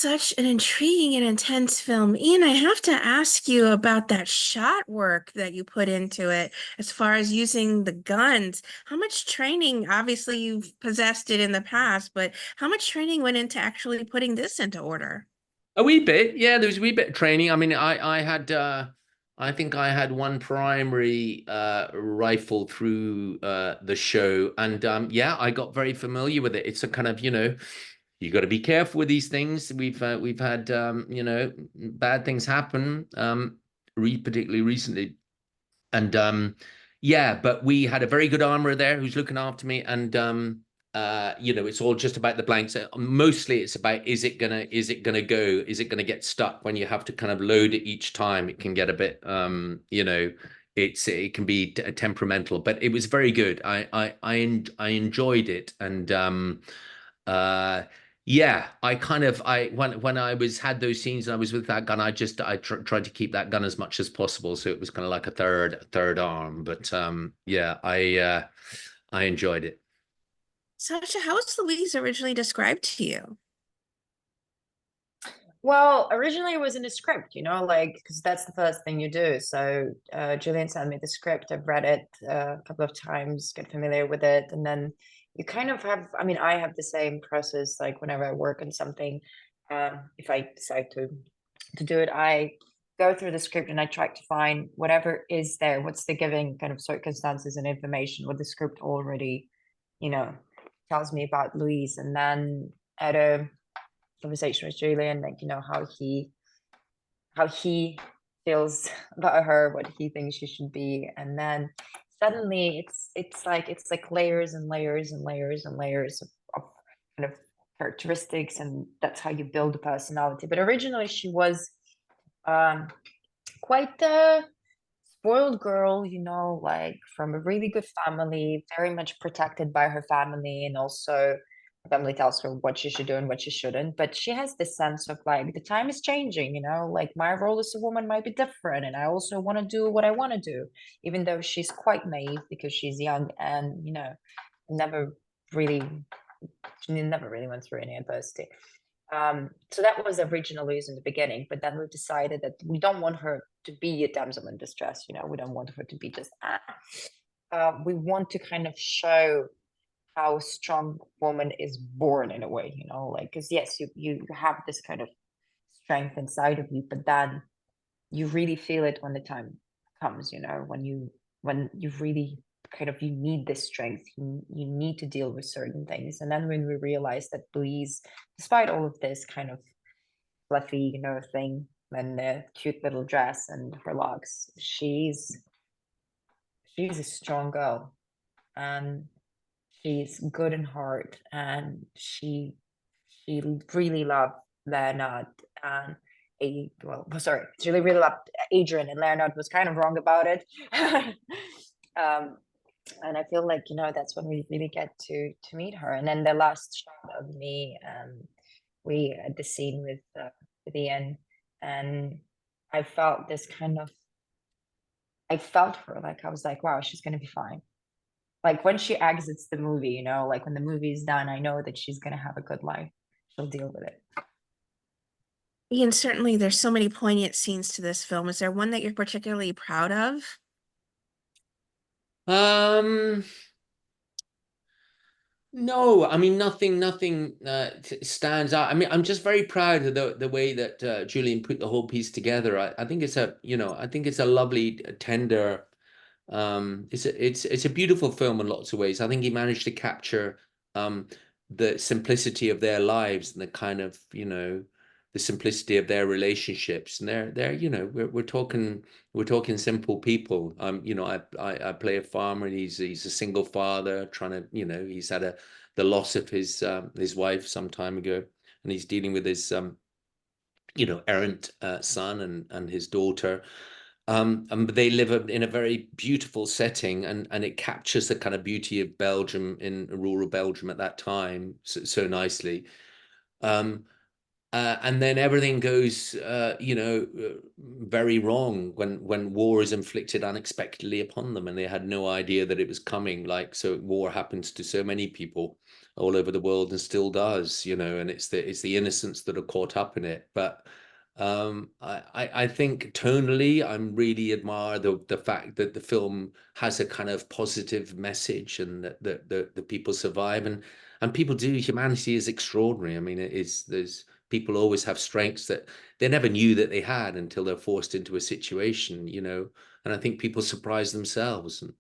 such an intriguing and intense film. Ian, I have to ask you about that shot work that you put into it as far as using the guns. How much training, obviously you've possessed it in the past, but how much training went into actually putting this into order? A wee bit, yeah. There was a wee bit of training. I mean, I had I think I had one primary rifle through the show, and yeah, I got very familiar with it. It's a kind of, you got to be careful with these things. We've had bad things happen, particularly recently, and yeah, but we had a very good armorer there who's looking after me, and it's all just about the blanks. Mostly it's about, is it gonna go, is it gonna get stuck when you have to kind of load it each time. It can get a bit it can be temperamental, but it was very good. I enjoyed it, and uh yeah, I when I was had those scenes and I was with that gun, tried to keep that gun as much as possible, so it was kind of like a third arm. But yeah, I enjoyed it. Sasha, how was Louise originally described to you? Well, originally it was in the script, like because that's the first thing you do. So Julian sent me the script. I've read it a couple of times, get familiar with it, and then you kind of have. I mean, I have the same process. Like whenever I work on something, if I decide to do it, I go through the script and I try to find whatever is there. What's the giving kind of circumstances and information? What the script already, you know, tells me about Louise, and then at a conversation with Julian, like how he feels about her, what he thinks she should be, and then suddenly it's like layers and layers and layers and layers of kind of characteristics, and that's how you build a personality. But originally she was um quite a spoiled girl, like from a really good family, very much protected by her family, and also her family tells her what she should do and what she shouldn't. But she has this sense of like the time is changing, like my role as a woman might be different, and I also want to do what I want to do, even though she's quite naive because she's young and never really she never really went through any adversity. So that was the original Louise in the beginning, but then we decided that we don't want her to be a damsel in distress. We don't want her to be just we want to kind of show how a strong woman is born in a way, like because yes, you have this kind of strength inside of you, but then you really feel it when the time comes, when you really kind of you need this strength, you need to deal with certain things. And then when we realized that Louise, despite all of this kind of fluffy thing and the cute little dress and her locks, she's a strong girl, and she's good in heart, and she really loved Leonard, and sorry, she really loved Adrian, and Leonard was kind of wrong about it. um and I feel like that's when we really get to meet her. And then the last shot of me, we had the scene with Ian, and I felt this kind of I felt her, like I was like, wow, she's gonna be fine. Like when she exits the movie, like when the movie is done, I know that she's gonna have a good life. She'll deal with it. Ian, certainly there's so many poignant scenes to this film. Is there one that you're particularly proud of? Um, no, I mean nothing stands out. I mean, I'm just very proud of the way that Julian put the whole piece together. I think I think it's a lovely, tender. It's a beautiful film in lots of ways. I think he managed to capture um the simplicity of their lives and the kind of, the simplicity of their relationships. And they're we're talking simple people. I play a farmer, and he's a single father trying to, he's had the loss of his wife some time ago, and he's dealing with his errant son and his daughter. And they live in a very beautiful setting, and it captures the kind of beauty of Belgium, in rural Belgium at that time, so nicely. Um, and then everything goes, very wrong when war is inflicted unexpectedly upon them, and they had no idea that it was coming. Like, so war happens to so many people. all over the world and still does, you know, and it's the innocents that are caught up in it. But I think tonally, I'm really admire the fact that the film has a kind of positive message, and that the people survive, and people do. Humanity is extraordinary. I mean, it is. There's people always have strengths that they never knew that they had until they're forced into a situation, you know. And I think people surprise themselves. And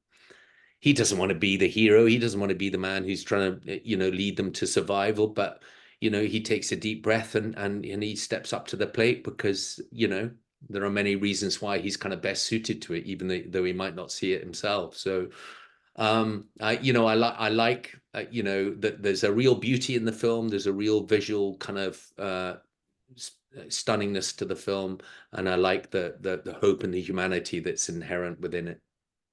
he doesn't want to be the hero. He doesn't want to be the man who's trying to, you know, lead them to survival. But, you know, he takes a deep breath, and he steps up to the plate because, you know, there are many reasons why he's kind of best suited to it, even though he might not see it himself. So, you know, I like, you know, that there's a real beauty in the film. There's a real visual kind of stunningness to the film, and I like the hope and the humanity that's inherent within it.